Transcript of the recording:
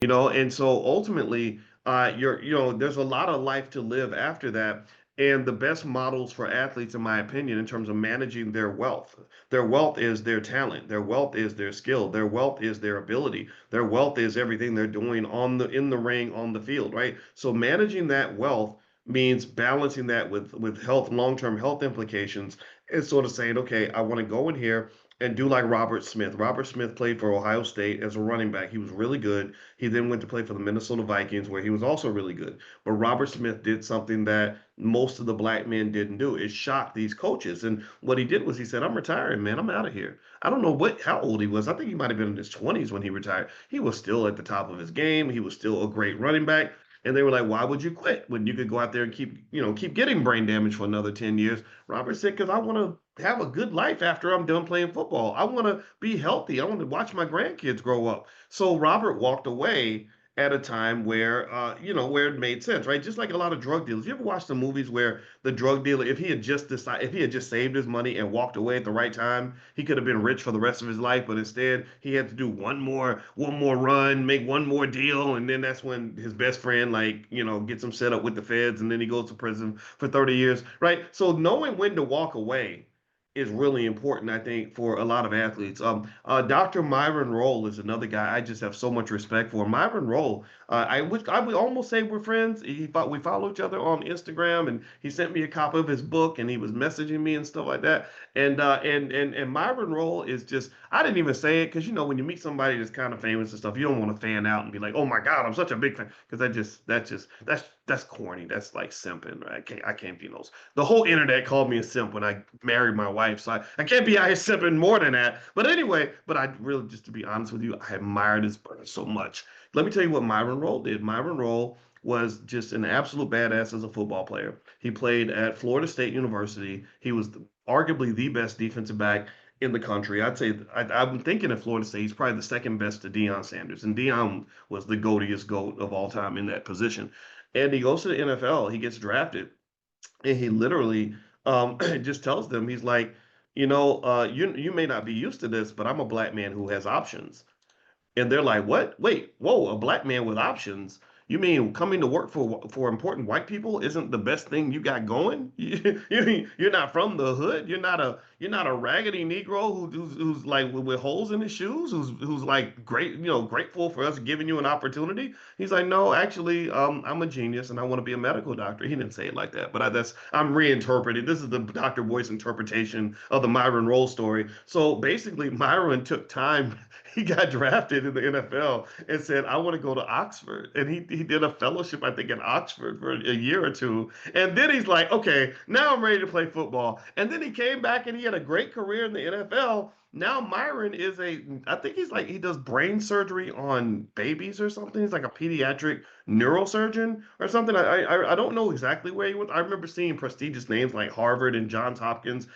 And so ultimately, there's a lot of life to live after that. And the best models for athletes, in my opinion, in terms of managing their wealth is their talent, their wealth is their skill, their wealth is their ability, their wealth is everything they're doing in the ring, on the field, right? So managing that wealth means balancing that with health, long-term health implications, and sort of saying, okay, I want to go in here and do like Robert Smith. Robert Smith played for Ohio State as a running back. He was really good. He then went to play for the Minnesota Vikings, where he was also really good. But Robert Smith did something that most of the black men didn't do. It shocked these coaches. And what he did was he said, I'm retiring, man. I'm out of here. I don't know how old he was. I think he might have been in his 20s when he retired. He was still at the top of his game. He was still a great running back. And they were like, why would you quit when you could go out there and keep getting brain damage for another 10 years? Robert said, because I want to have a good life after I'm done playing football. I want to be healthy. I want to watch my grandkids grow up. So Robert walked away at a time where it made sense, right? Just like a lot of drug dealers. You ever watch the movies where the drug dealer, if he had just saved his money and walked away at the right time, he could have been rich for the rest of his life. But instead, he had to do one more run, make one more deal, and then that's when his best friend, gets him set up with the feds, and then he goes to prison for 30 years, right? So knowing when to walk away is really important, I think, for a lot of athletes. Dr. Myron Rolle is another guy I just have so much respect for. Myron Rolle, I would almost say we're friends. We follow each other on Instagram, and he sent me a copy of his book, and he was messaging me and stuff like that. And Myron Rolle is just, I didn't even say it because when you meet somebody that's kind of famous and stuff, you don't want to fan out and be like, oh my God, I'm such a big fan, because that's corny. That's like simping, right? I can't be those. The whole internet called me a simp when I married my wife, so I can't be out here simping more than that. But anyway, I really, just to be honest with you, I admired his brother so much. Let me tell you what Myron Rolle did. Myron Rolle was just an absolute badass as a football player. He played at Florida State University. He was arguably the best defensive back in the country. I'd say I'm thinking at Florida State, he's probably the second best to Deion Sanders, and Deion was the goatiest goat of all time in that position. And he goes to the NFL. He gets drafted, and he literally just tells them, he's like, you may not be used to this, but I'm a black man who has options. And they're like, what? Wait, whoa, a black man with options? You mean coming to work for important white people isn't the best thing you got going? You're not from the hood. You're not a raggedy Negro who's like with holes in his shoes, who's like grateful for us giving you an opportunity. He's like, no, actually, I'm a genius and I want to be a medical doctor. He didn't say it like that, but I'm reinterpreting. This is the Dr. Boyce interpretation of the Myron Rolle story. So basically, Myron took time. He got drafted in the NFL and said, I want to go to Oxford. And he did a fellowship, I think, in Oxford for a year or two. And then he's like, okay, now I'm ready to play football. And then he came back and he had a great career in the NFL. Now Myron I think he does brain surgery on babies or something. He's like a pediatric neurosurgeon or something. I don't know exactly where he went. I remember seeing prestigious names like Harvard and Johns Hopkins.